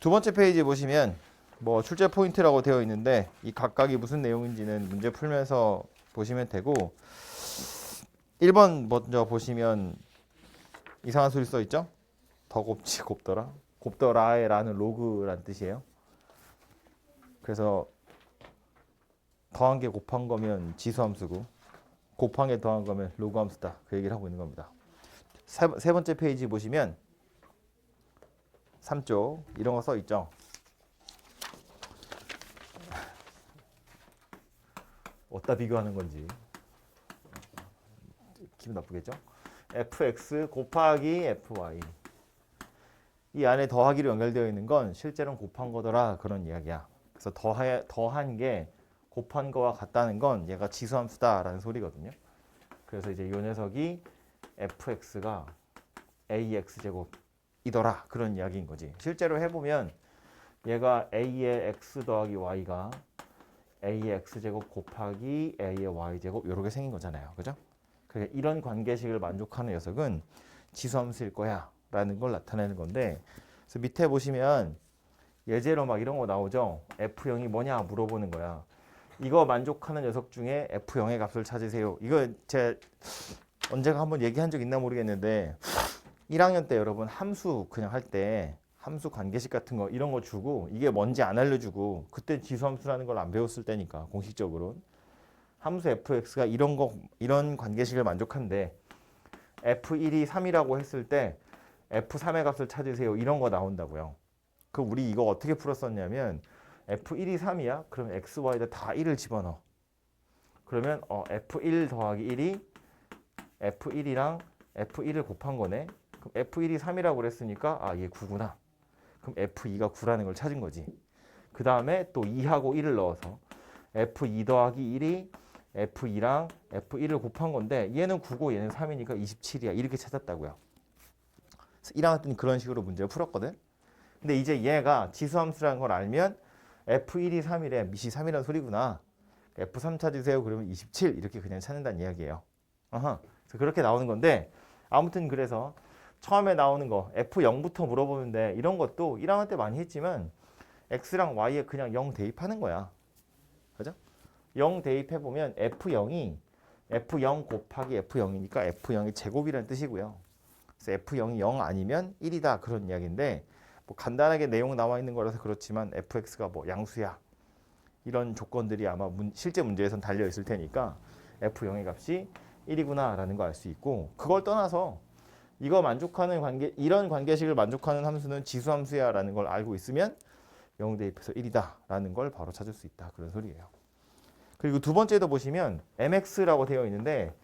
두 번째 페이지 보시면 뭐 출제 포인트라고 되어 있는데 이 각각이 무슨 내용인지는 문제 풀면서 보시면 되고 1번 먼저 보시면 이상한 소리 써 있죠? 더 곱지 곱더라. 곱더라의 라는 로그란 뜻이에요. 그래서 더한 게 곱한 거면 지수함수고 곱한 게 더한 거면 로그함수다. 그 얘기를 하고 있는 겁니다. 세 번째 페이지 보시면 3쪽 이런 거 써 있죠. 어디다 비교하는 건지 기분 나쁘겠죠? fx 곱하기 fy 이 안에 더하기로 연결되어 있는 건 실제로는 곱한 거더라 그런 이야기야. 그래서 더한 게 곱한 거와 같다는 건 얘가 지수함수다라는 소리거든요. 그래서 이제 이 녀석이 fx가 ax제곱이더라 그런 이야기인 거지. 실제로 해보면 얘가 a의 x 더하기 y가 a의 x제곱 곱하기 a의 y제곱 이렇게 생긴 거잖아요. 그죠? 그러니까 이런 관계식을 만족하는 녀석은 지수함수일 거야 라는 걸 나타내는 건데 그래서 밑에 보시면 예제로 막 이런 거 나오죠. F0이 뭐냐 물어보는 거야. 이거 만족하는 녀석 중에 F0의 값을 찾으세요. 이거 제가 언젠가 한번 얘기한 적 있나 모르겠는데 1학년 때 여러분 함수 그냥 할 때 함수 관계식 같은 거 이런 거 주고 이게 뭔지 안 알려주고 그때 지수함수라는 걸 안 배웠을 때니까 공식적으로 함수 fx가 이런 관계식을 만족한데 f1이 3이라고 했을 때 f3의 값을 찾으세요. 이런 거 나온다고요. 그 우리 이거 어떻게 풀었었냐면 f1이 3이야? 그럼 x, y에다 다 1을 집어넣어. 그러면 f1 더하기 1이 f1이랑 f1을 곱한 거네. 그럼 f1이 3이라고 그랬으니까 얘 9구나. 그럼 f2가 9라는 걸 찾은 거지. 그 다음에 또 2하고 1을 넣어서 f2 더하기 1이 f2랑 f1을 곱한 건데 얘는 9고 얘는 3이니까 27이야. 이렇게 찾았다고요. 1학년 때는 그런 식으로 문제를 풀었거든. 근데 이제 얘가 지수함수라는 걸 알면 f1이 3이래. 밑이 3이라는 소리구나. f3 찾으세요. 그러면 27 이렇게 그냥 찾는다는 이야기예요. 그래서 그렇게 나오는 건데 아무튼 그래서 처음에 나오는 거 f0부터 물어보는데 이런 것도 1학년 때 많이 했지만 x랑 y에 그냥 0 대입하는 거야. 그죠? 0 대입해보면 f0이 f0 곱하기 f0이니까 f0이 제곱이라는 뜻이고요. 그래서 f0이 0 아니면 1이다 그런 이야기인데 뭐 간단하게 내용 나와 있는 거라서 그렇지만 fx가 뭐 양수야 이런 조건들이 아마 실제 문제에선 달려 있을 테니까 f0의 값이 1이구나 라는 거 알 수 있고 그걸 떠나서 이거 만족하는 이런 관계식을 만족하는 함수는 지수함수야 라는 걸 알고 있으면 0 대입해서 1이다 라는 걸 바로 찾을 수 있다 그런 소리예요. 그리고 두 번째도 보시면 mx라고 되어 있는데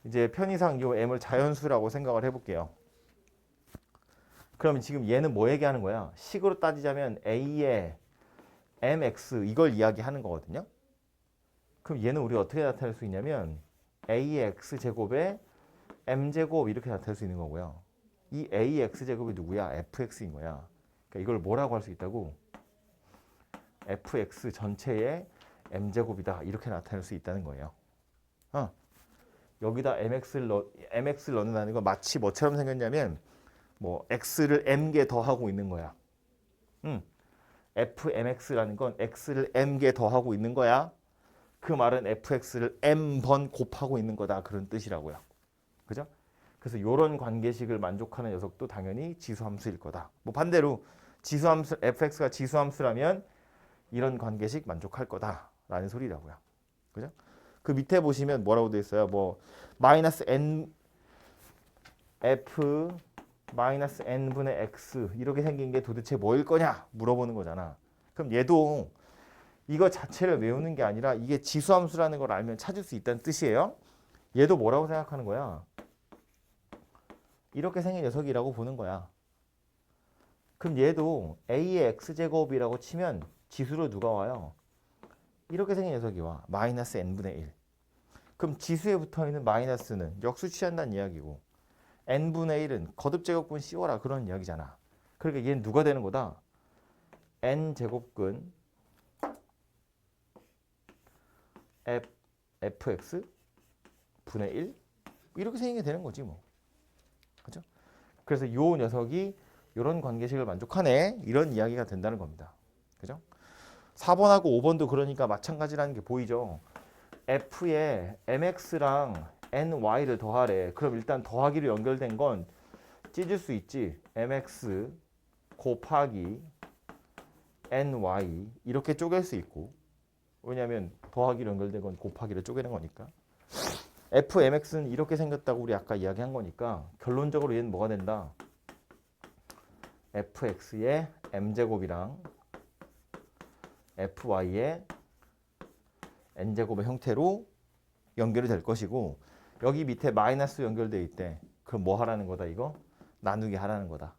이제 편의상 이 m을 자연수라고 생각을 해볼게요. 그러면 지금 얘는 뭐 얘기하는 거야? 식으로 따지자면 a의 mx 이걸 이야기하는 거거든요. 그럼 얘는 우리가 어떻게 나타낼 수 있냐면 a의 x제곱에 m제곱 이렇게 나타낼 수 있는 거고요. 이 a의 x제곱이 누구야? fx인 거야. 그러니까 이걸 뭐라고 할 수 있다고? fx 전체의 m제곱이다 이렇게 나타낼 수 있다는 거예요. 여기다 mx를 넣는다는 건 마치 뭐처럼 생겼냐면 뭐 x를 m개 더하고 있는 거야. fmx라는 건 x를 m개 더하고 있는 거야. 그 말은 fx를 m번 곱하고 있는 거다 그런 뜻이라고요. 그죠? 그래서 이런 관계식을 만족하는 녀석도 당연히 지수함수일 거다. 뭐 반대로 지수함수 fx가 지수함수라면 이런 관계식 만족할 거다라는 소리라고요. 그죠? 그 밑에 보시면 뭐라고 되어 있어요? 뭐 마이너스 n f 마이너스 n분의 x 이렇게 생긴 게 도대체 뭐일 거냐 물어보는 거잖아. 그럼 얘도 이거 자체를 외우는 게 아니라 이게 지수함수라는 걸 알면 찾을 수 있다는 뜻이에요. 얘도 뭐라고 생각하는 거야? 이렇게 생긴 녀석이라고 보는 거야. 그럼 얘도 a의 x제곱이라고 치면 지수로 누가 와요? 이렇게 생긴 녀석이 와. 마이너스 n분의 1. 그럼 지수에 붙어있는 마이너스는 역수 취한다는 이야기고 n분의 1은 거듭제곱근 씌워라 그런 이야기잖아. 그러니까 얘는 누가 되는 거다? n제곱근 fx 분의 1 이렇게 생기게 되는 거지 뭐. 그죠? 그래서 요 녀석이 이런 관계식을 만족하네. 이런 이야기가 된다는 겁니다. 그죠? 4번하고 5번도 그러니까 마찬가지라는 게 보이죠. f에 mx랑 ny를 더하래. 그럼 일단 더하기로 연결된 건 찢을 수 있지. mx 곱하기 ny 이렇게 쪼갤 수 있고, 왜냐하면 더하기로 연결된 건 곱하기로 쪼개는 거니까. fmx는 이렇게 생겼다고 우리 아까 이야기한 거니까 결론적으로 얘는 뭐가 된다? fx의 m제곱이랑 fy의 n제곱의 형태로 연결이 될 것이고, 여기 밑에 마이너스 연결돼 있대. 그럼 뭐 하라는 거다 이거? 나누기 하라는 거다.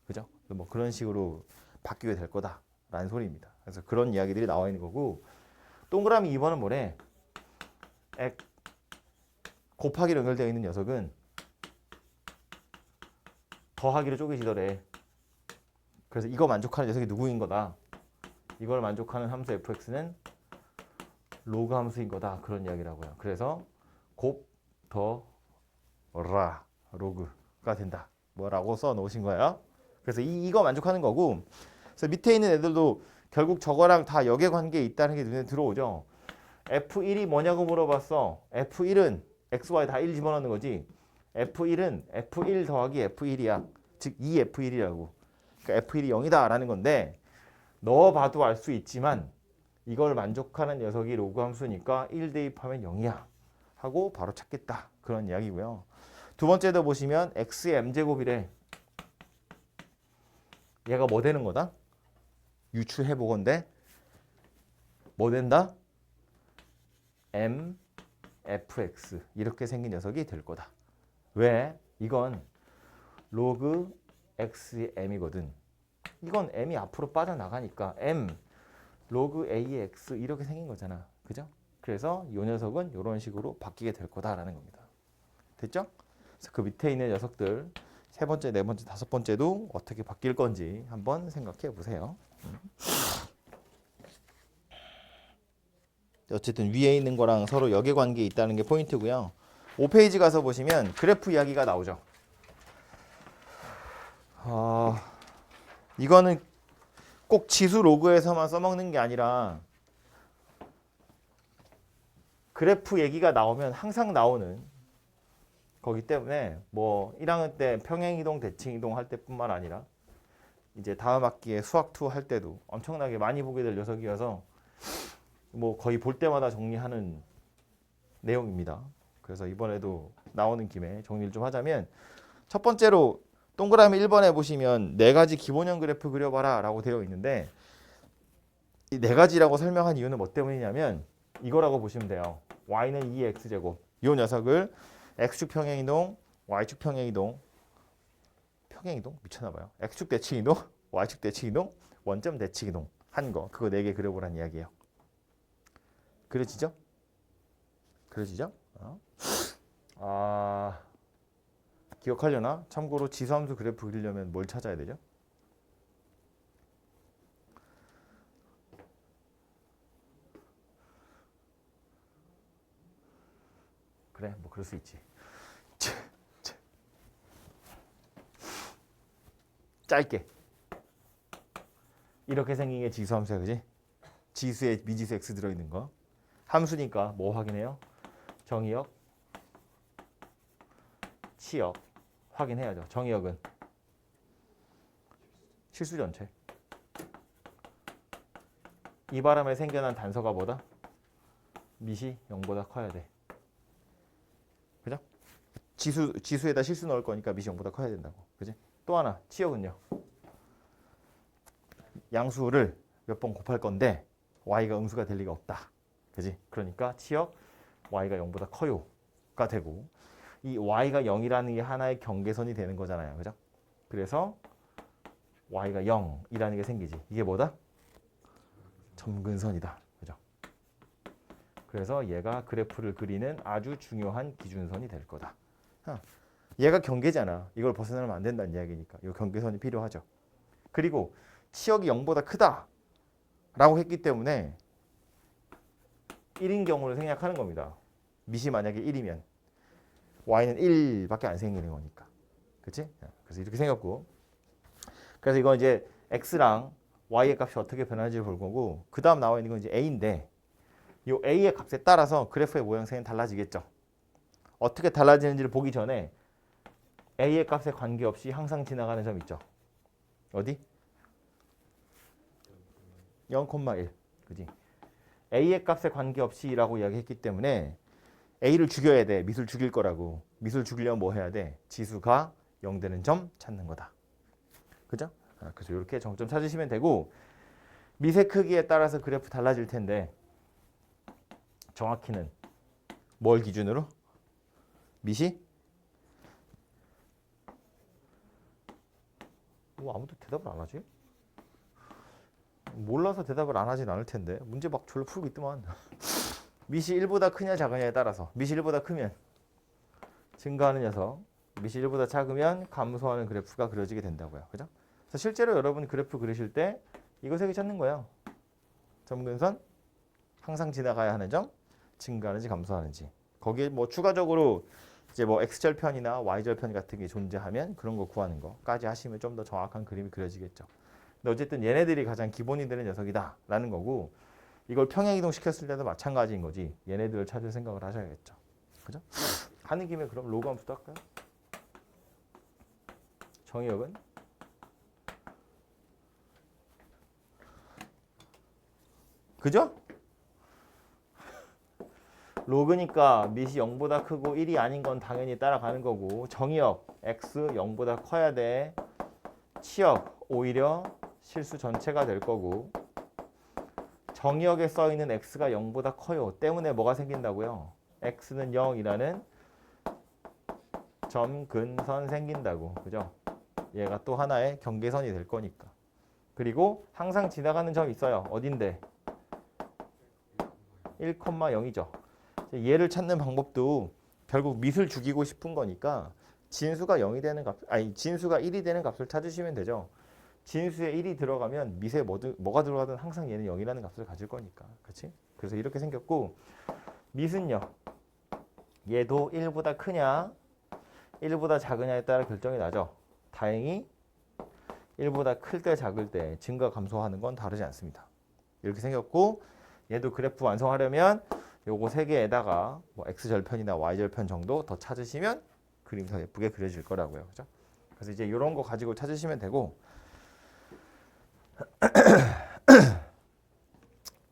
그죠? 뭐 그런 식으로 바뀌게 될 거다라는 소리입니다. 그래서 그런 이야기들이 나와 있는 거고, 동그라미 2번은 뭐래? 곱하기로 연결되어 있는 녀석은 더하기로 쪼개지더래. 그래서 이거 만족하는 녀석이 누구인 거다? 이걸 만족하는 함수 fx는 로그 함수인 거다. 그런 이야기라고요. 그래서 곱, 더, 라, 로그가 된다. 뭐라고 써 놓으신 거예요. 그래서 이거 만족하는 거고, 그래서 밑에 있는 애들도 결국 저거랑 다 역의관계에 있다는 게 눈에 들어오죠. F1이 뭐냐고 물어봤어. F1은 XY 다 1 집어넣는 거지. F1은 F1 더하기 F1이야. 즉 2F1이라고. 그러니까 F1이 0이다 라는 건데, 넣어봐도 알 수 있지만 이걸 만족하는 녀석이 로그 함수니까 1 대입하면 0이야 하고 바로 찾겠다. 그런 이야기고요. 두 번째도 보시면 x의 m제곱이래. 얘가 뭐 되는 거다? 유추해 보건데 뭐 된다? mfx 이렇게 생긴 녀석이 될 거다. 왜? 이건 로그 x의 m이거든. 이건 m이 앞으로 빠져나가니까 m 로그 a의 x 이렇게 생긴 거잖아. 그죠? 그래서 이 녀석은 이런 식으로 바뀌게 될 거다라는 겁니다. 됐죠? 그래서 그 밑에 있는 녀석들 세 번째, 네 번째, 다섯 번째도 어떻게 바뀔 건지 한번 생각해 보세요. 어쨌든 위에 있는 거랑 서로 역의관계에 있다는 게 포인트고요. 5페이지 가서 보시면 그래프 이야기가 나오죠. 이거는 꼭 지수 로그에서만 써먹는 게 아니라 그래프 얘기가 나오면 항상 나오는 거기 때문에 뭐 1학년 때 평행이동, 대칭이동 할 때뿐만 아니라 이제 다음 학기에 수학2 할 때도 엄청나게 많이 보게 될 녀석이어서 뭐 거의 볼 때마다 정리하는 내용입니다. 그래서 이번에도 나오는 김에 정리를 좀 하자면, 첫 번째로 동그라미 1번에 보시면 네 가지 기본형 그래프 그려봐라 라고 되어 있는데, 이 네 가지라고 설명한 이유는 뭐 때문이냐면 이거라고 보시면 돼요. y는 2x제곱, 이 녀석을 x축 평행이동, y축 평행이동, 평행이동? 미쳤나봐요. x축 대칭이동, y축 대칭이동, 원점 대칭이동 한 거, 그거 4개 그려보라는 이야기예요. 그려지죠? 그려지죠? 기억하려나? 참고로 지수함수 그래프 그리려면 뭘 찾아야 되죠? 그래, 뭐 그럴 수 있지. 짧게 이렇게 생긴 게 지수함수야, 그지? 지수에 미지수 x 들어있는 거. 함수니까 뭐 확인해요? 정의역, 치역 확인해야죠. 정의역은 실수 전체. 이 바람에 생겨난 단서가 뭐다? 밑이 0보다 커야 돼. 그죠? 지수에다 실수 넣을 거니까 밑이 0보다 커야 된다고. 그지? 또 하나, 치역은요. 양수를 몇 번 곱할 건데 y가 음수가 될 리가 없다. 그지? 그러니까 치역 y가 0보다 커요가 되고, 이 y가 0이라는 게 하나의 경계선이 되는 거잖아요. 그죠? 그래서 y가 0이라는 게 생기지. 이게 뭐다? 점근선이다. 그죠? 그래서 얘가 그래프를 그리는 아주 중요한 기준선이 될 거다. 얘가 경계잖아. 이걸 벗어나면 안 된다는 이야기니까 이 경계선이 필요하죠. 그리고 치역이 0보다 크다 라고 했기 때문에 1인 경우를 생략하는 겁니다. 밑이 만약에 1이면 y는 1밖에 안 생기는 거니까. 그치? 그래서 이렇게 생겼고, 그래서 이건 이제 x랑 y의 값이 어떻게 변하는지를 볼 거고 그 다음 나와 있는 건 이제 a인데 이 a의 값에 따라서 그래프의 모양새는 달라지겠죠. 어떻게 달라지는지를 보기 전에 a의 값에 관계없이 항상 지나가는 점 있죠. 어디? 0,1. 그지? a의 값에 관계없이라고 이야기했기 때문에 a를 죽여야 돼. 미술 죽일 거라고. 미술 죽이려면 뭐 해야 돼? 지수가 0 되는 점 찾는 거다. 그죠? 그래서 이렇게 정점 찾으시면 되고 미세 크기에 따라서 그래프 달라질 텐데 정확히는 뭘 기준으로? 미시? 아무도 대답을 안 하지? 몰라서 대답을 안 하진 않을 텐데 문제 막 졸라 풀고 있더만. 미시 1보다 크냐 작으냐에 따라서 미시 1보다 크면 증가하는 녀석, 미시 1보다 작으면 감소하는 그래프가 그려지게 된다고요. 그죠? 그래서 실제로 여러분 그래프 그리실 때 이거 세 개 찾는 거예요. 점근선, 항상 지나가야 하는 점, 증가하는지 감소하는지. 거기에 뭐 추가적으로 이제 뭐 x절편이나 y절편 같은 게 존재하면 그런 거 구하는 거까지 하시면 좀 더 정확한 그림이 그려지겠죠. 근데 어쨌든 얘네들이 가장 기본이 되는 녀석이다라는 거고 이걸 평행이동 시켰을 때도 마찬가지인 거지. 얘네들을 찾을 생각을 하셔야겠죠. 그죠? 하는 김에 그럼 로그 함수도 할까요? 정의역은? 그죠? 로그니까 밑이 0보다 크고 1이 아닌 건 당연히 따라가는 거고 정의역 x 0보다 커야 돼. 치역 오히려 실수 전체가 될 거고 정의역에 써있는 x가 0보다 커요. 때문에 뭐가 생긴다고요? x는 0이라는 점근선 생긴다고. 그죠? 얘가 또 하나의 경계선이 될 거니까. 그리고 항상 지나가는 점이 있어요. 어딘데? 1,0이죠. 얘를 찾는 방법도 결국 밑을 죽이고 싶은 거니까 진수가 0이 되는 값, 아니 진수가 1이 되는 값을 찾으시면 되죠. 진수에 1이 들어가면 밑에 뭐가 들어가든 항상 얘는 0이라는 값을 가질 거니까. 그렇지? 그래서 이렇게 생겼고 밑은요. 얘도 1보다 크냐 1보다 작으냐에 따라 결정이 나죠. 다행히 1보다 클 때 작을 때 증가 감소하는 건 다르지 않습니다. 이렇게 생겼고 얘도 그래프 완성하려면 요거 세 개에다가 뭐 x절편이나 y절편 정도 더 찾으시면 그림이 더 예쁘게 그려질 거라고요. 그죠? 그래서 이제 이런 거 가지고 찾으시면 되고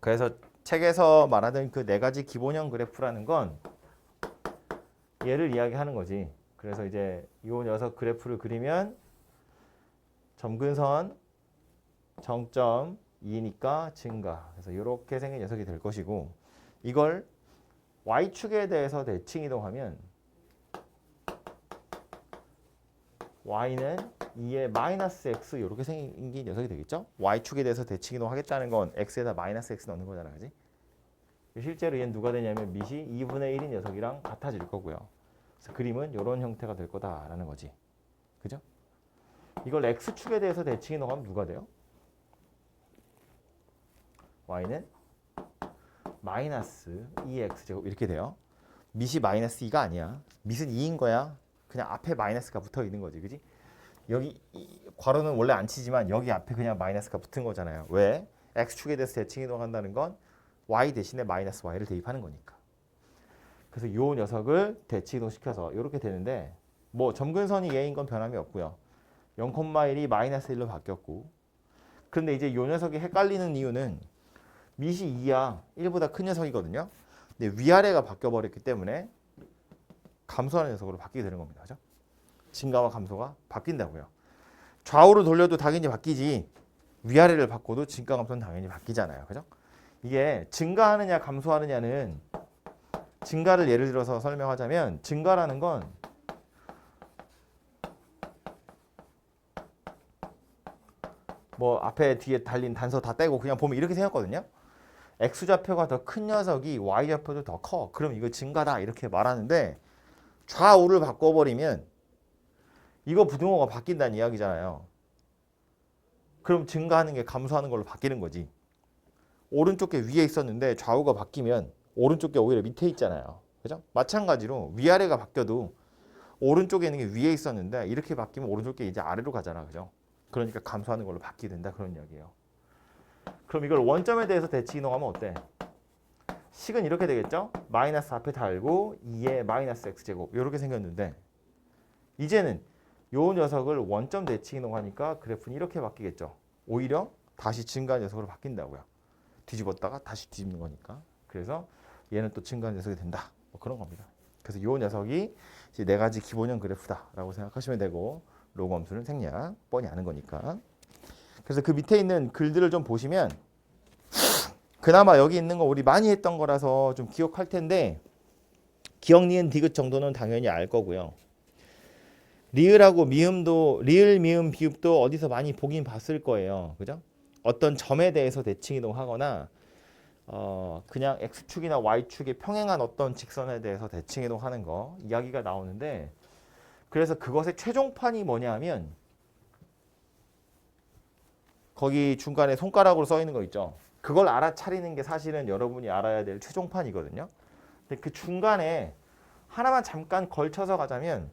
그래서 책에서 말하는 그 네 가지 기본형 그래프라는 건 얘를 이야기하는 거지. 그래서 이제 이 녀석 그래프를 그리면 점근선 정점 2니까 증가. 그래서 이렇게 생긴 녀석이 될 것이고 이걸 y축에 대해서 대칭 이동하면 y는 2의 마이너스 x 이렇게 생긴 녀석이 되겠죠? y축에 대해서 대칭 이동하겠다는 건 x에다 마이너스 x 넣는 거잖아. 그지? 실제로 얘는 누가 되냐면 밑이 2분의 1인 녀석이랑 같아질 거고요. 그래서 그림은 이런 형태가 될 거다라는 거지. 그죠? 이걸 x축에 대해서 대칭 이동하면 누가 돼요? y는 마이너스 2x제곱 이렇게 돼요. 밑이 마이너스 2가 아니야. 밑은 2인 거야. 그냥 앞에 마이너스가 붙어 있는 거지. 그지? 여기 괄호는 원래 안 치지만 여기 앞에 그냥 마이너스가 붙은 거잖아요. 왜? x축에 대해서 대칭 이동한다는 건 y 대신에 마이너스 y를 대입하는 거니까. 그래서 이 녀석을 대칭 이동시켜서 이렇게 되는데 뭐 점근선이 얘인 건 변함이 없고요. 0,1이 마이너스 1로 바뀌었고 그런데 이제 이 녀석이 헷갈리는 이유는 밑이 2야. 1보다 큰 녀석이거든요. 근데 위아래가 바뀌어버렸기 때문에 감소하는 녀석으로 바뀌게 되는 겁니다. 그죠? 증가와 감소가 바뀐다고요. 좌우로 돌려도 당연히 바뀌지. 위아래를 바꿔도 증가, 감소는 당연히 바뀌잖아요. 그죠? 이게 증가하느냐 감소하느냐는 증가를 예를 들어서 설명하자면 증가라는 건 뭐 앞에 뒤에 달린 단서 다 떼고 그냥 보면 이렇게 생겼거든요. x좌표가 더 큰 녀석이 y좌표도 더 커. 그럼 이거 증가다 이렇게 말하는데 좌우를 바꿔버리면 이거 부등호가 바뀐다는 이야기잖아요. 그럼 증가하는 게 감소하는 걸로 바뀌는 거지. 오른쪽 게 위에 있었는데 좌우가 바뀌면 오른쪽 게 오히려 밑에 있잖아요. 그죠? 마찬가지로 위아래가 바뀌어도 오른쪽에 있는 게 위에 있었는데 이렇게 바뀌면 오른쪽 게 이제 아래로 가잖아. 그죠? 그러니까 감소하는 걸로 바뀌게 된다 그런 이야기예요. 그럼 이걸 원점에 대해서 대칭 이동하면 어때? 식은 이렇게 되겠죠? 마이너스 앞에 달고 2에 마이너스 x제곱 이렇게 생겼는데 이제는 요 녀석을 원점 대칭 이동하니까 그래프는 이렇게 바뀌겠죠. 오히려 다시 증가한 녀석으로 바뀐다고요. 뒤집었다가 다시 뒤집는 거니까. 그래서 얘는 또 증가한 녀석이 된다. 뭐 그런 겁니다. 그래서 요 녀석이 이제 네 가지 기본형 그래프다라고 생각하시면 되고 로그 함수는 생략 뻔히 아는 거니까. 그래서 그 밑에 있는 글들을 좀 보시면 그나마 여기 있는 거 우리 많이 했던 거라서 좀 기억할 텐데 기억, 니은, 디귿 정도는 당연히 알 거고요. 리을하고 미음도 리을, 미음, 비읍도 어디서 많이 보긴 봤을 거예요. 그죠? 어떤 점에 대해서 대칭 이동하거나 그냥 x축이나 y축이 평행한 어떤 직선에 대해서 대칭 이동하는 거 이야기가 나오는데 그래서 그것의 최종판이 뭐냐 하면 거기 중간에 손가락으로 써 있는 거 있죠. 그걸 알아차리는 게 사실은 여러분이 알아야 될 최종판이거든요. 근데 그 중간에 하나만 잠깐 걸쳐서 가자면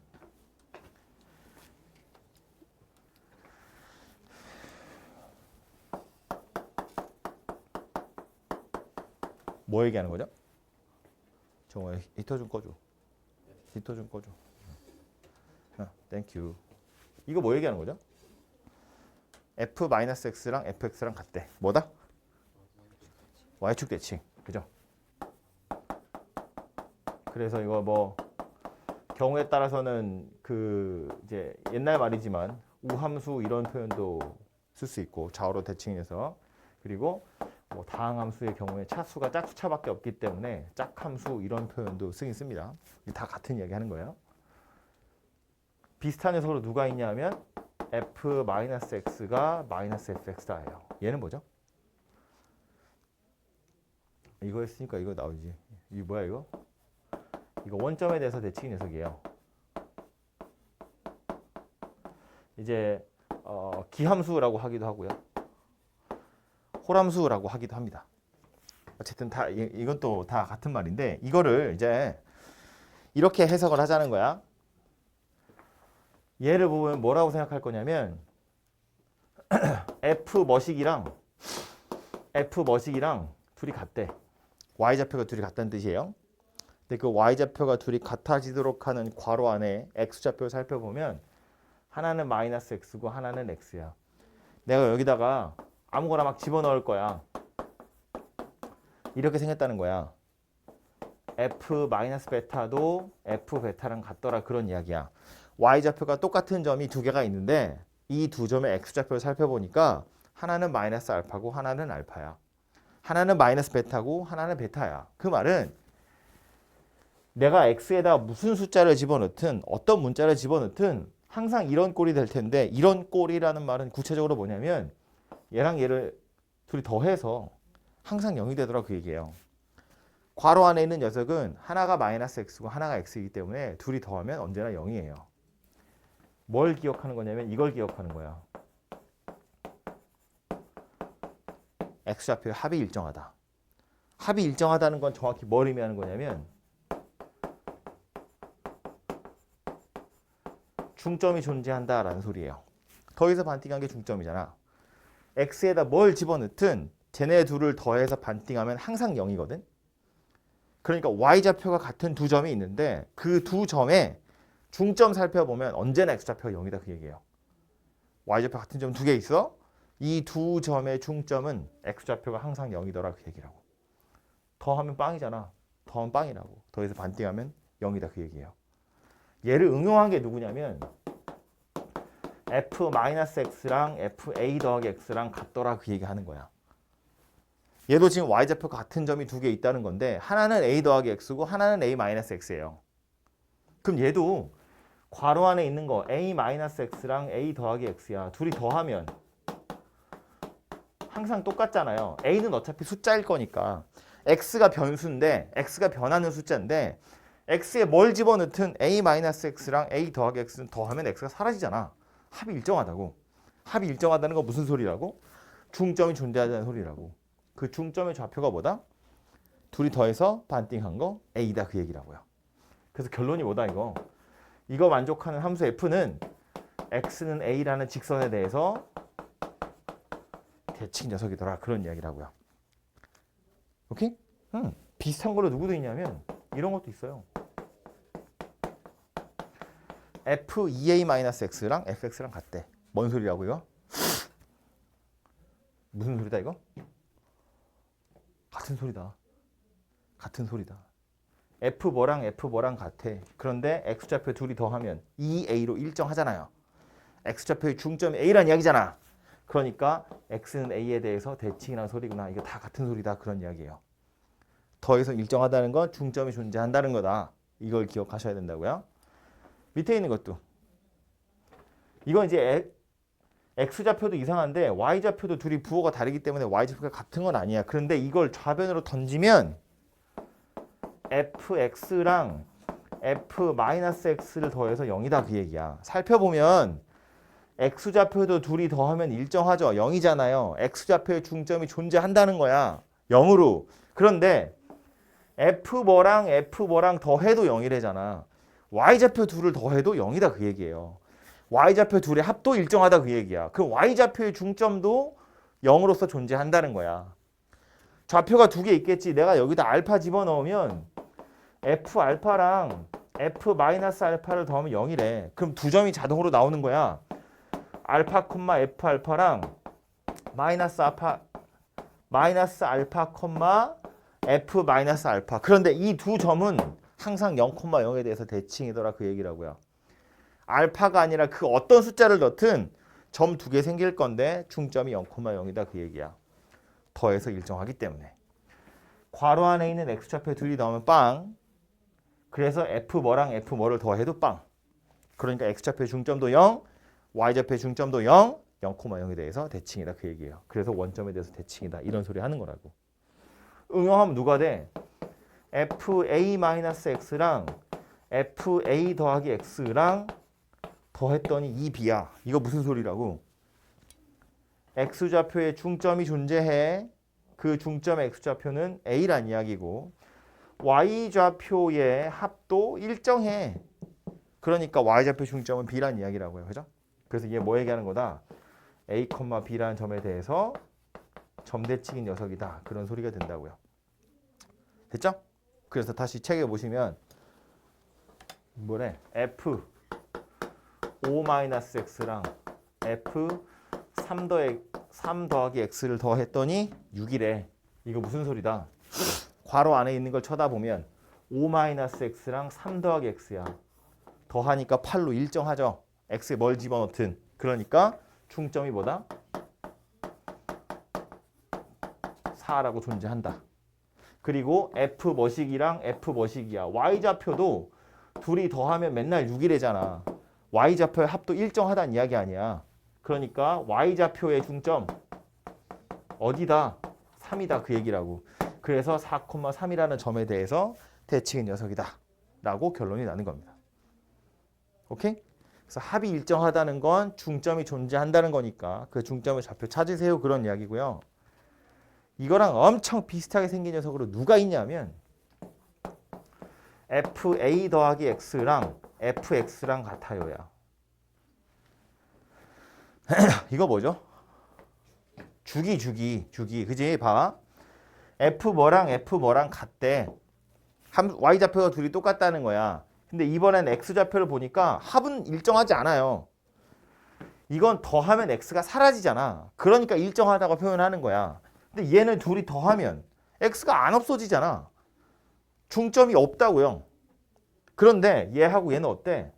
뭐 얘기하는 거죠? 정말 히터 좀 꺼줘. 히터 좀 꺼줘. 땡큐. 이거 뭐 얘기하는 거죠? f-x랑 fx랑 같대. 뭐다? y축 대칭. 그죠? 그래서 이거 뭐 경우에 따라서는 그 이제 옛날 말이지만 우함수 이런 표현도 쓸 수 있고 좌우로 대칭해서 그리고 뭐 다항함수의 경우에 차수가 짝수차밖에 없기 때문에 짝함수 이런 표현도 쓰긴 씁니다. 다 같은 이야기 하는 거예요. 비슷한 녀석으로 누가 있냐면 f-x가 -fx다예요. 얘는 뭐죠? 이거 했으니까 이거 나오지. 이게 뭐야 이거? 이거 원점에 대해서 대칭 녀석이에요. 이제 기함수라고 하기도 하고요. 홀함수라고 하기도 합니다. 어쨌든 다 이건 또 다 같은 말인데 이거를 이제 이렇게 해석을 하자는 거야. 얘를 보면 뭐라고 생각할 거냐면 f 머식이랑 둘이 같대. y좌표가 둘이 같다는 뜻이에요. 근데 그 y좌표가 둘이 같아지도록 하는 괄호 안에 x좌표를 살펴보면 하나는 마이너스 x고 하나는 x야. 내가 여기다가 아무거나 막 집어넣을 거야. 이렇게 생겼다는 거야. f 마이너스 베타도 f 베타랑 같더라 그런 이야기야. y좌표가 똑같은 점이 두 개가 있는데 이 두 점의 x좌표를 살펴보니까 하나는 마이너스 알파고 하나는 알파야. 하나는 마이너스 베타고 하나는 베타야. 그 말은 내가 x에다 무슨 숫자를 집어넣든 어떤 문자를 집어넣든 항상 이런 꼴이 될 텐데 이런 꼴이라는 말은 구체적으로 뭐냐면 얘랑 얘를 둘이 더해서 항상 0이 되더라 그 얘기예요. 괄호 안에 있는 녀석은 하나가 마이너스 x고 하나가 x이기 때문에 둘이 더하면 언제나 0이에요. 뭘 기억하는 거냐면 이걸 기억하는 거야. x좌표의 합이 일정하다. 합이 일정하다는 건 정확히 뭘 의미하는 거냐면 중점이 존재한다라는 소리예요. 더해서 반띵한 게 중점이잖아. x에다 뭘 집어넣든 쟤네 둘을 더해서 반띵하면 항상 0이거든. 그러니까 y좌표가 같은 두 점이 있는데 그 두 점에 중점 살펴보면 언제나 x좌표가 0이다 그 얘기예요. y좌표 같은 점 두 개 있어. 이 두 점의 중점은 x좌표가 항상 0이더라 그 얘기라고. 더하면 빵이잖아. 더하면 빵이라고. 더해서 반띵하면 0이다 그 얘기예요. 얘를 응용한 게 누구냐면 f-x랑 fa 더하기 x랑 같더라 그 얘기 하는 거야. 얘도 지금 y좌표가 같은 점이 두 개 있다는 건데 하나는 a 더하기 x고 하나는 a-x예요. 그럼 얘도 괄호 안에 있는 거 a-x랑 a 더하기 x야. 둘이 더하면 항상 똑같잖아요. a는 어차피 숫자일 거니까 x가 변수인데 x가 변하는 숫자인데 x에 뭘 집어넣든 a-x랑 a 더하기 x는 더하면 x가 사라지잖아. 합이 일정하다고. 합이 일정하다는 건 무슨 소리라고? 중점이 존재하다는 소리라고. 그 중점의 좌표가 뭐다? 둘이 더해서 반띵한 거 a다 그 얘기라고요. 그래서 결론이 뭐다 이거? 이거 만족하는 함수 f는 x는 a라는 직선에 대해서 대칭 녀석이더라. 그런 이야기라고요. 오케이? 비슷한 걸로 누구도 있냐면 이런 것도 있어요. f2a-x랑 fx랑 같대. 뭔 소리라고 이거? 무슨 소리다 이거? 같은 소리다. 같은 소리다. f 뭐랑 같아. 그런데 x좌표 둘이 더하면 2a로 일정하잖아요. x좌표의 중점이 a란 이야기잖아. 그러니까 x는 a에 대해서 대칭이라는 소리구나. 이거 다 같은 소리다. 그런 이야기예요. 더해서 일정하다는 건 중점이 존재한다는 거다. 이걸 기억하셔야 된다고요. 밑에 있는 것도. 이건 이제 x좌표도 이상한데 y좌표도 둘이 부호가 다르기 때문에 y좌표가 같은 건 아니야. 그런데 이걸 좌변으로 던지면 fx랑 f-x를 더해서 0이다 그 얘기야. 살펴보면 x좌표도 둘이 더하면 일정하죠. 0이잖아요. x좌표의 중점이 존재한다는 거야. 0으로. 그런데 f 뭐랑 더해도 0이래잖아. y좌표 둘을 더해도 0이다 그 얘기예요. y좌표 둘의 합도 일정하다 그 얘기야. 그럼 y좌표의 중점도 0으로서 존재한다는 거야. 좌표가 두 개 있겠지. 내가 여기다 알파 집어넣으면 f 알파랑 f 마이너스 알파를 더하면 0이래. 그럼 두 점이 자동으로 나오는 거야. 알파 콤마 f 알파랑 마이너스 알파 콤마 f 마이너스 알파. 그런데 이 두 점은 항상 0,0에 대해서 대칭이더라 그 얘기라고요. 알파가 아니라 그 어떤 숫자를 넣든 점 두 개 생길 건데 중점이 0,0이다 그 얘기야. 더해서 일정하기 때문에. 괄호 안에 있는 x좌표 둘이 넣으면 빵. 그래서 f 뭐를 더해도 빵. 그러니까 x좌표의 중점도 0, y좌표의 중점도 0, 0,0에 대해서 대칭이다 그 얘기예요. 그래서 원점에 대해서 대칭이다. 이런 소리 하는 거라고. 응용하면 누가 돼? fa-x랑 fa 더하기 x랑 더했더니 2b야. 이거 무슨 소리라고? x좌표의 중점이 존재해. 그 중점 x좌표는 a란 이야기고 y좌표의 합도 일정해. 그러니까 y좌표 중점은 b란 이야기라고요. 그죠? 그래서 이게 뭐 얘기하는 거다? a, b라는 점에 대해서 점대칭인 녀석이다. 그런 소리가 된다고요. 됐죠? 그래서 다시 책에 보시면 뭐래? f 5-x랑 f 3 더하기 x를 더했더니 6이래. 이거 무슨 소리다? 괄호 안에 있는 걸 쳐다보면 5-x랑 3 더하기 x야. 더하니까 8로 일정하죠. x에 뭘 집어넣든. 그러니까 중점이 뭐다? 4라고 존재한다. 그리고 f 뭐식이랑 f 뭐식이야. y좌표도 둘이 더하면 맨날 6이래잖아. y좌표의 합도 일정하다는 이야기 아니야. 그러니까 y좌표의 중점 어디다? 3이다 그 얘기라고. 그래서 4,3이라는 점에 대해서 대칭인 녀석이다 라고 결론이 나는 겁니다. 오케이? 그래서 합이 일정하다는 건 중점이 존재한다는 거니까 그 중점을 좌표 찾으세요 그런 이야기고요. 이거랑 엄청 비슷하게 생긴 녀석으로 누가 있냐면 fa 더하기 x랑 fx랑 같아요야. 이거 뭐죠? 주기 그지? 봐. f 뭐랑 같대. y좌표가 둘이 똑같다는 거야. 근데 이번엔 x좌표를 보니까 합은 일정하지 않아요. 이건 더하면 x가 사라지잖아. 그러니까 일정하다고 표현하는 거야. 근데 얘는 둘이 더하면 x가 안 없어지잖아. 중점이 없다고요. 그런데 얘하고 얘는 어때?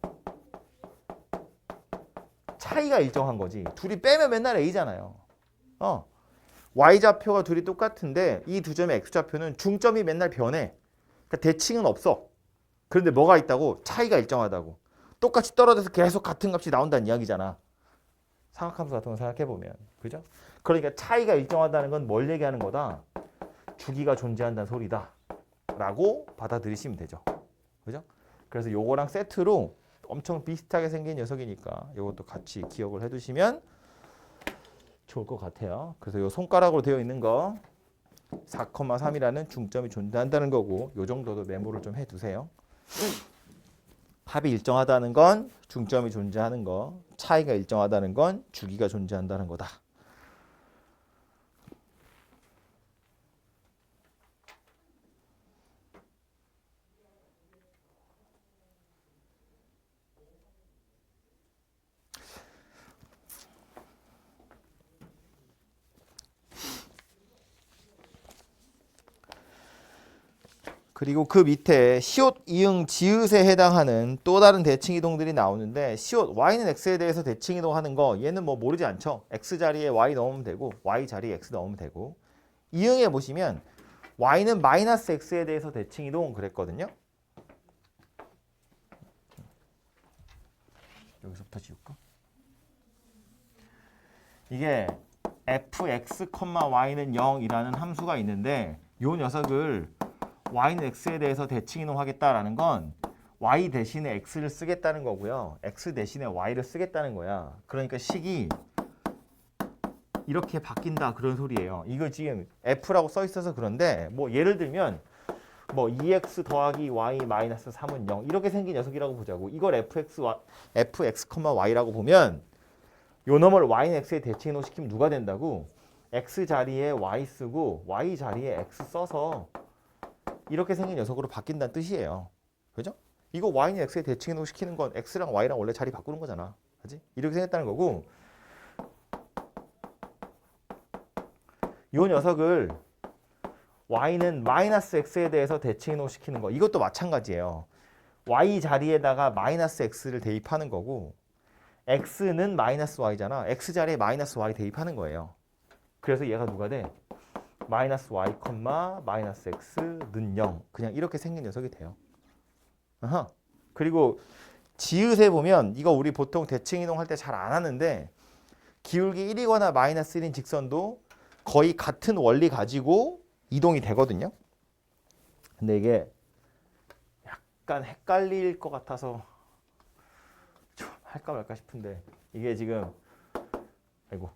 차이가 일정한 거지. 둘이 빼면 맨날 a잖아요. y좌표가 둘이 똑같은데 이 두 점의 x좌표는 중점이 맨날 변해. 그러니까 대칭은 없어. 그런데 뭐가 있다고? 차이가 일정하다고. 똑같이 떨어져서 계속 같은 값이 나온다는 이야기잖아. 삼각함수 같은 거 생각해보면. 그죠? 그러니까 차이가 일정하다는 건 뭘 얘기하는 거다? 주기가 존재한다는 소리다. 라고 받아들이시면 되죠. 그죠? 그래서 요거랑 세트로 엄청 비슷하게 생긴 녀석이니까 이것도 같이 기억을 해두시면 좋을 것 같아요. 그래서 요 손가락으로 되어 있는 거 4,3이라는 중점이 존재한다는 거고 요 정도도 메모를 좀 해두세요. 합이 일정하다는 건 중점이 존재하는 거, 차이가 일정하다는 건 주기가 존재한다는 거다. 그리고 그 밑에 시옷, 이응, 지읒에 해당하는 또 다른 대칭 이동들이 나오는데 시옷, y는 x에 대해서 대칭 이동하는 거 얘는 뭐 모르지 않죠. x 자리에 y 넣으면 되고 y 자리에 x 넣으면 되고 이응에 보시면 y는 마이너스 x에 대해서 대칭 이동 그랬거든요. 여기서부터 지울까? 이게 fx, y는 0이라는 함수가 있는데 이 녀석을 y는 x에 대해서 대칭 이동하겠다라는 건 y 대신에 x를 쓰겠다는 거고요. x 대신에 y를 쓰겠다는 거야. 그러니까 식이 이렇게 바뀐다 그런 소리예요. 이거 지금 f라고 써 있어서 그런데 뭐 예를 들면 뭐 2x 더하기 y 마이너스 3은 0 이렇게 생긴 녀석이라고 보자고. 이걸 fx, y라고 보면 요 놈을 y는 x에 대칭 이동시키면 누가 된다고? x 자리에 y 쓰고 y 자리에 x 써서 이렇게 생긴 녀석으로 바뀐다는 뜻이에요. 그죠? 이거 y는 x에 대칭 이동시키는 건 x랑 y랑 원래 자리 바꾸는 거잖아. 그지? 이렇게 생겼다는 거고 이 녀석을 y는 마이너스 x에 대해서 대칭 이동시키는 거 이것도 마찬가지예요. y 자리에다가 마이너스 x를 대입하는 거고 x는 마이너스 y잖아. x 자리에 마이너스 y 대입하는 거예요. 그래서 얘가 누가 돼? 마이너스 y, 마이너스 x는 0 그냥 이렇게 생긴 녀석이 돼요. 아하. 그리고 지읒에 보면 이거 우리 보통 대칭 이동할 때 잘 안 하는데 기울기 1이거나 마이너스 1인 직선도 거의 같은 원리 가지고 이동이 되거든요. 근데 이게 약간 헷갈릴 것 같아서 좀 할까 말까 싶은데 이게 지금 아이고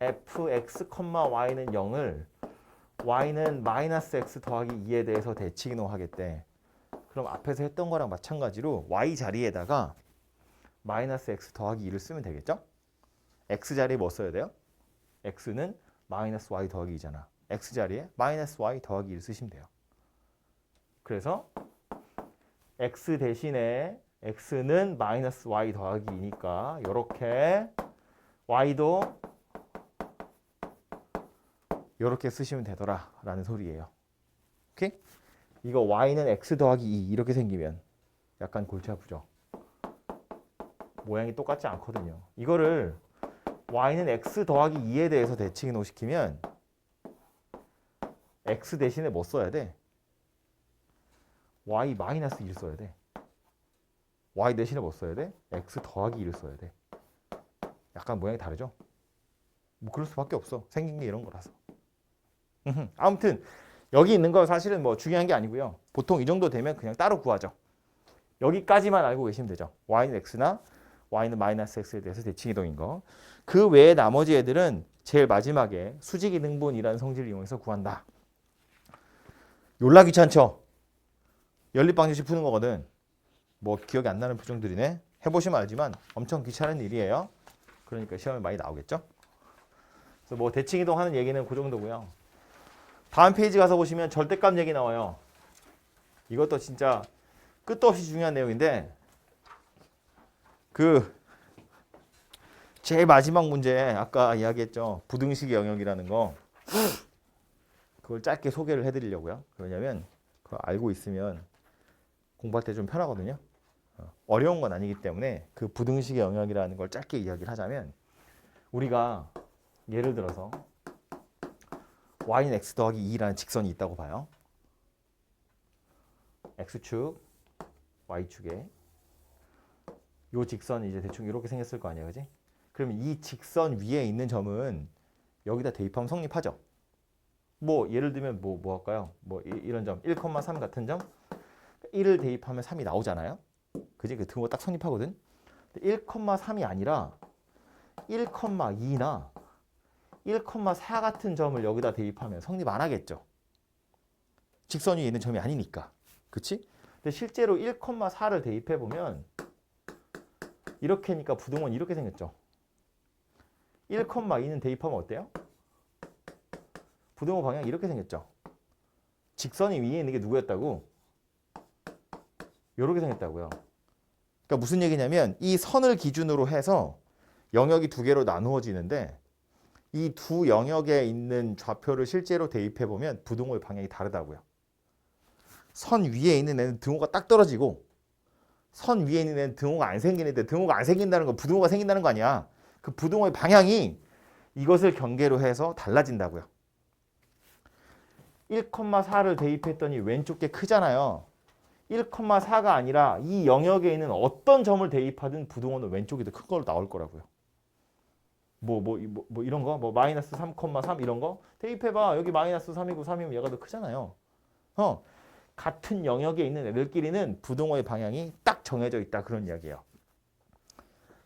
fx, y는 0을 y는 마이너스 x 더하기 2에 대해서 대칭 이동하겠대. 그럼 앞에서 했던 거랑 마찬가지로 y 자리에다가 마이너스 x 더하기 2를 쓰면 되겠죠? x 자리에 뭐 써야 돼요? x는 마이너스 y 더하기 2잖아. x 자리에 마이너스 y 더하기 1을 쓰시면 돼요. 그래서 x 대신에 x는 마이너스 y 더하기 2니까 이렇게 y도 이렇게 쓰시면 되더라 라는 소리예요. 오케이? 이거 y는 x 더하기 2 이렇게 생기면 약간 골치 아프죠? 모양이 똑같지 않거든요. 이거를 y는 x 더하기 2에 대해서 대칭 이동시키면 x 대신에 뭐 써야 돼? y 마이너스 1 써야 돼. y 대신에 뭐 써야 돼? x 더하기 1을 써야 돼. 약간 모양이 다르죠? 뭐 그럴 수밖에 없어. 생긴 게 이런 거라서. 아무튼 여기 있는 거 사실은 뭐 중요한 게 아니고요. 보통 이 정도 되면 그냥 따로 구하죠. 여기까지만 알고 계시면 되죠. y는 x나 y는 마이너스 x에 대해서 대칭 이동인 거. 그 외에 나머지 애들은 제일 마지막에 수직이 등분이라는 성질을 이용해서 구한다. 졸라 귀찮죠? 연립방정식 푸는 거거든. 뭐 기억이 안 나는 표정들이네. 해보시면 알지만 엄청 귀찮은 일이에요. 그러니까 시험에 많이 나오겠죠? 그래서 뭐 대칭 이동하는 얘기는 그 정도고요. 다음 페이지 가서 보시면 절대값 얘기 나와요. 이것도 진짜 끝도 없이 중요한 내용인데 그 제일 마지막 문제 아까 이야기했죠. 부등식의 영역이라는 거 그걸 짧게 소개를 해드리려고요. 왜냐면 그거 알고 있으면 공부할 때 좀 편하거든요. 어려운 건 아니기 때문에 그 부등식의 영역이라는 걸 짧게 이야기를 하자면 우리가 예를 들어서 y는 x 더하기 2라는 직선이 있다고 봐요. x축, y축에 요 직선이 이제 대충 이렇게 생겼을 거 아니에요, 그지? 그러면 이 직선 위에 있는 점은 여기다 대입하면 성립하죠. 뭐 예를 들면 뭐 할까요? 뭐 이런 점 1,3 같은 점 1을 대입하면 3이 나오잖아요. 그지? 그 등호 딱 성립하거든. 1,3이 아니라 1,2나 1,4 같은 점을 여기다 대입하면 성립 안 하겠죠. 직선 위에 있는 점이 아니니까. 그치? 근데 실제로 1,4를 대입해 보면 이렇게니까 부등호는 이렇게 생겼죠. 1,2는 대입하면 어때요? 부등호 방향이 이렇게 생겼죠. 직선이 위에 있는 게 누구였다고? 이렇게 생겼다고요. 그러니까 무슨 얘기냐면 이 선을 기준으로 해서 영역이 두 개로 나누어지는데 이 두 영역에 있는 좌표를 실제로 대입해 보면 부등호의 방향이 다르다고요. 선 위에 있는 애는 등호가 딱 떨어지고 선 위에 있는 애는 등호가 안 생기는데 등호가 안 생긴다는 건 부등호가 생긴다는 거 아니야. 그 부등호의 방향이 이것을 경계로 해서 달라진다고요. 1,4를 대입했더니 왼쪽 게 크잖아요. 1,4가 아니라 이 영역에 있는 어떤 점을 대입하든 부등호는 왼쪽이 더 큰 걸로 나올 거라고요. 뭐 이런 거, 뭐 마이너스 3,3 이런 거 대입해봐. 여기 마이너스 3이고 3이면 얘가 더 크잖아요. 같은 영역에 있는 애들끼리는 부등호의 방향이 딱 정해져 있다 그런 이야기예요.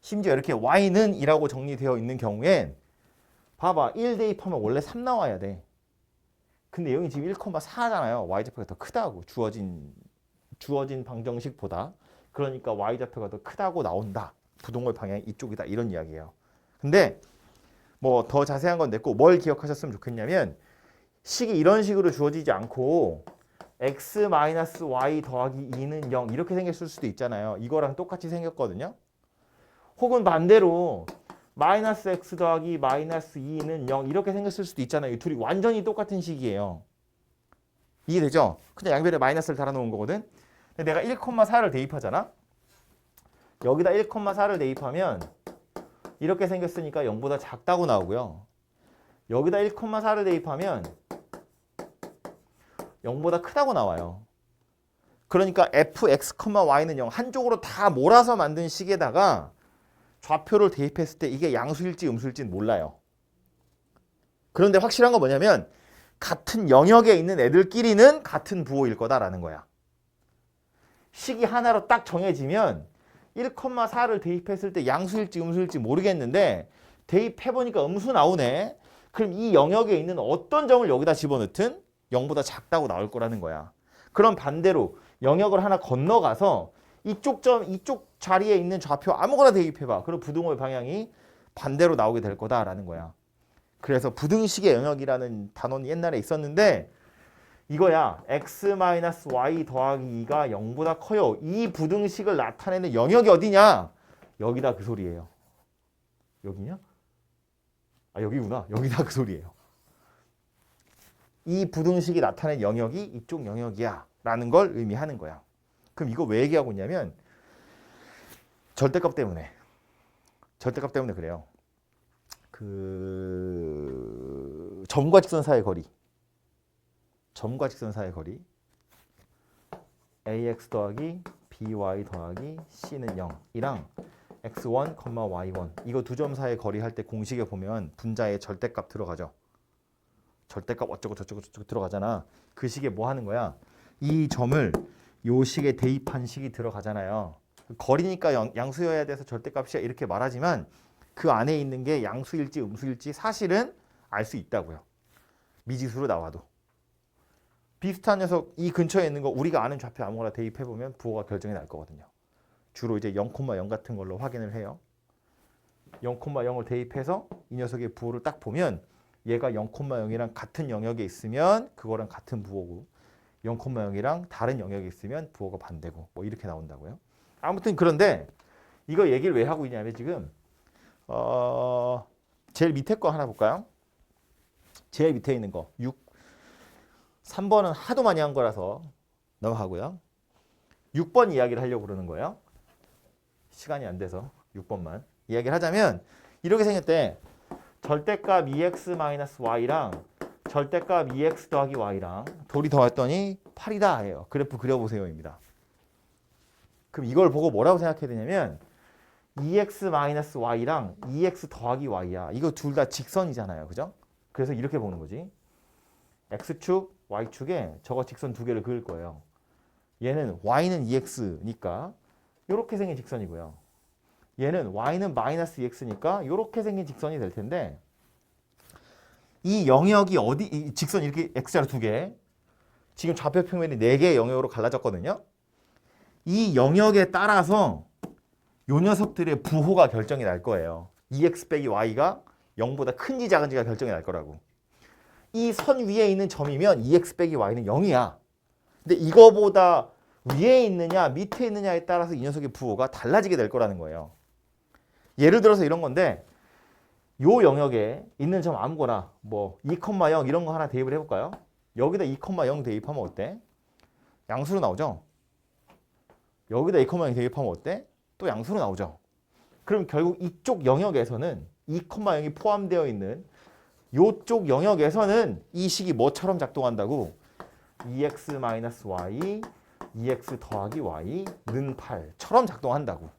심지어 이렇게 y는 이라고 정리되어 있는 경우엔 봐봐 1 대입하면 원래 3 나와야 돼. 근데 여기 지금 1,4잖아요. y좌표가 더 크다고 주어진 방정식보다. 그러니까 y좌표가 더 크다고 나온다. 부등호의 방향이 이쪽이다 이런 이야기예요. 근데 뭐 더 자세한 건 됐고 뭘 기억하셨으면 좋겠냐면 식이 이런 식으로 주어지지 않고 x-y 더하기 2는 0 이렇게 생겼을 수도 있잖아요. 이거랑 똑같이 생겼거든요. 혹은 반대로 마이너스 x 더하기 마이너스 2는 0 이렇게 생겼을 수도 있잖아요. 이 둘이 완전히 똑같은 식이에요. 이해되죠? 그냥 양변에 마이너스를 달아놓은 거거든. 근데 내가 1,4를 대입하잖아. 여기다 1,4를 대입하면 이렇게 생겼으니까 0보다 작다고 나오고요. 여기다 1,4를 대입하면 0보다 크다고 나와요. 그러니까 fx, y는 0 한쪽으로 다 몰아서 만든 식에다가 좌표를 대입했을 때 이게 양수일지 음수일지는 몰라요. 그런데 확실한 건 뭐냐면 같은 영역에 있는 애들끼리는 같은 부호일 거다라는 거야. 식이 하나로 딱 정해지면 1,4를 대입했을 때 양수일지 음수일지 모르겠는데 대입해보니까 음수 나오네. 그럼 이 영역에 있는 어떤 점을 여기다 집어넣든 0보다 작다고 나올 거라는 거야. 그럼 반대로 영역을 하나 건너가서 이쪽 자리에 있는 좌표 아무거나 대입해봐. 그럼 부등호의 방향이 반대로 나오게 될 거다라는 거야. 그래서 부등식의 영역이라는 단원이 옛날에 있었는데 이거야. x-y 더하기 2가 0보다 커요. 이 부등식을 나타내는 영역이 어디냐? 여기다 그 소리예요. 여기냐? 아 여기구나. 여기다 그 소리예요. 이 부등식이 나타낸 영역이 이쪽 영역이야 라는 걸 의미하는 거야. 그럼 이거 왜 얘기하고 있냐면 절대값 때문에 그래요. 그 점과 직선 사이의 거리 ax 더하기 by 더하기 c는 0이랑 x1, y1 이거 두 점 사이의 거리 할 때 공식에 보면 분자에 절대값 들어가죠. 절대값 어쩌고 저쩌고 들어가잖아. 그 식에 뭐 하는 거야? 이 점을 요 식에 대입한 식이 들어가잖아요. 거리니까 양수여야 돼서 절대값이야 이렇게 말하지만 그 안에 있는 게 양수일지 음수일지 사실은 알 수 있다고요. 미지수로 나와도. 비슷한 녀석 이 근처에 있는 거 우리가 아는 좌표 아무거나 대입해보면 부호가 결정이 날 거거든요. 주로 이제 0,0 같은 걸로 확인을 해요. 0,0을 대입해서 이 녀석의 부호를 딱 보면 얘가 0,0이랑 같은 영역에 있으면 그거랑 같은 부호고 0,0이랑 다른 영역에 있으면 부호가 반대고 뭐 이렇게 나온다고요. 아무튼 그런데 이거 얘기를 왜 하고 있냐면 지금 제일 밑에 거 하나 볼까요? 제일 밑에 있는 거 3번은 하도 많이 한 거라서 넘어가고요. 6번 이야기를 하려고 그러는 거예요. 시간이 안 돼서 6번만 이야기를 하자면 이렇게 생겼대. 절대값 2x-y랑 절대값 2x 더하기 y랑 둘이 더했더니 8이다 해요. 그래프 그려보세요입니다. 그럼 이걸 보고 뭐라고 생각해야 되냐면 2x-y랑 2x 더하기 y야. 이거 둘 다 직선이잖아요. 그죠? 그래서 이렇게 보는 거지. x축, y축에 저거 직선 두 개를 그을 거예요. 얘는 y는 2x니까 이렇게 생긴 직선이고요. 얘는 y는 마이너스 2x니까 이렇게 생긴 직선이 될 텐데 이 영역이 어디 이 직선 이렇게 x자로 두 개 지금 좌표 평면이 4개의 영역으로 갈라졌거든요. 이 영역에 따라서 요 녀석들의 부호가 결정이 날 거예요. 2x 빼기 y가 0보다 큰지 작은지가 결정이 날 거라고. 이 선 위에 있는 점이면 2x 빼기 y는 0이야. 근데 이거보다 위에 있느냐 밑에 있느냐에 따라서 이 녀석의 부호가 달라지게 될 거라는 거예요. 예를 들어서 이런 건데 요 영역에 있는 점 아무거나 뭐 2,0 이런 거 하나 대입을 해볼까요? 여기다 2,0 대입하면 어때? 양수로 나오죠? 여기다 2,0 대입하면 어때? 또 양수로 나오죠? 그럼 결국 이쪽 영역에서는 2,0이 포함되어 있는 요쪽 영역에서는 이 식이 뭐처럼 작동한다고? 2x-y, 2x 더하기 y는 8처럼 작동한다고.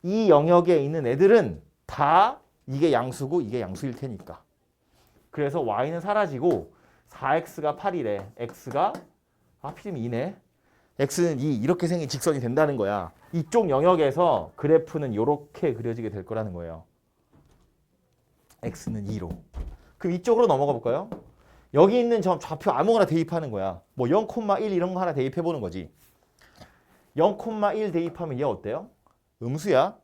이 영역에 있는 애들은 다 이게 양수고 이게 양수일 테니까. 그래서 y는 사라지고 4x가 8이래. x가 필이면 2네. x는 2 이렇게 생긴 직선이 된다는 거야. 이쪽 영역에서 그래프는 이렇게 그려지게 될 거라는 거예요. x는 2로. 그럼 이쪽으로 넘어가 볼까요? 여기 있는 점 좌표 아무거나 대입하는 거야. 뭐 0,1 이런 거 하나 대입해 보는 거지. 0,1 대입하면 얘 어때요? 음수야.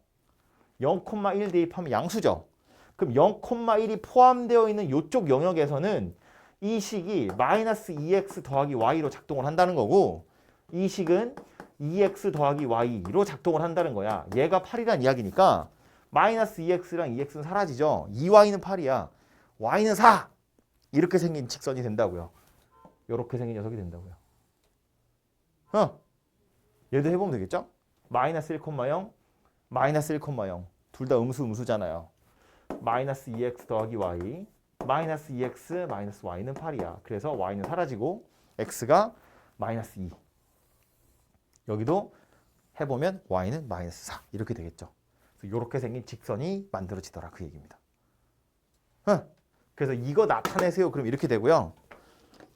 0,1 대입하면 양수죠. 그럼 0,1이 포함되어 있는 이쪽 영역에서는 이 식이 마이너스 2x 더하기 y로 작동을 한다는 거고 이 식은 2x 더하기 y로 작동을 한다는 거야. 얘가 8이란 이야기니까 마이너스 2x랑 2x는 사라지죠. 2y는 8이야. y는 4. 이렇게 생긴 직선이 된다고요. 이렇게 생긴 녀석이 된다고요. 얘도 해보면 되겠죠? 마이너스 1,0, 마이너스 1,0. 둘 다 음수잖아요. 마이너스 2x 더하기 y, 마이너스 2x 마이너스 y는 8이야. 그래서 y는 사라지고 x가 마이너스 2. 여기도 해보면 y는 마이너스 4. 이렇게 되겠죠. 이렇게 생긴 직선이 만들어지더라. 그 얘기입니다. 그래서 이거 나타내세요. 그럼 이렇게 되고요.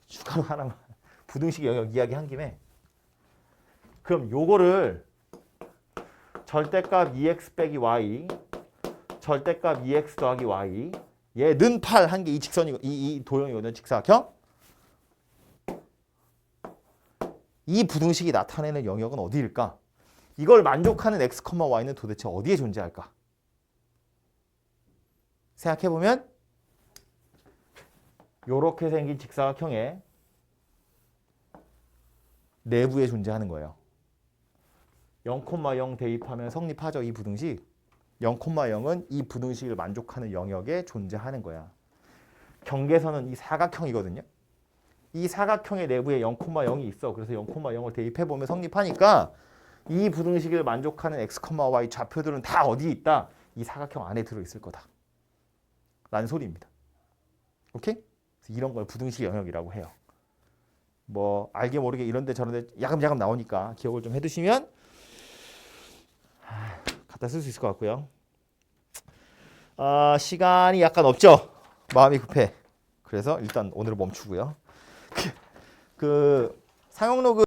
추가로 하나만 부등식 영역 이야기 한 김에 그럼 요거를 절대값 2x 빼기 y, 절대값 2x 더하기 y, 얘는 8 한 게 이 직선이고 이 도형이거든요. 직사각형. 이 부등식이 나타내는 영역은 어디일까? 이걸 만족하는 x, y는 도대체 어디에 존재할까? 생각해보면 요렇게 생긴 직사각형의 내부에 존재하는 거예요. 0,0 대입하면 성립하죠. 이 부등식. 0,0은 이 부등식을 만족하는 영역에 존재하는 거야. 경계선은 이 사각형이거든요. 이 사각형의 내부에 0,0이 있어. 그래서 0,0을 대입해보면 성립하니까 이 부등식을 만족하는 x, y 좌표들은 다 어디에 있다? 이 사각형 안에 들어있을 거다. 라는 소리입니다. 오케이? 이런 걸 부등식 영역이라고 해요. 뭐 알게 모르게 이런데 저런데 야금야금 나오니까 기억을 좀 해두시면 갖다 쓸 수 있을 것 같고요. 시간이 약간 없죠? 마음이 급해. 그래서 일단 오늘 멈추고요. 그 상용 로그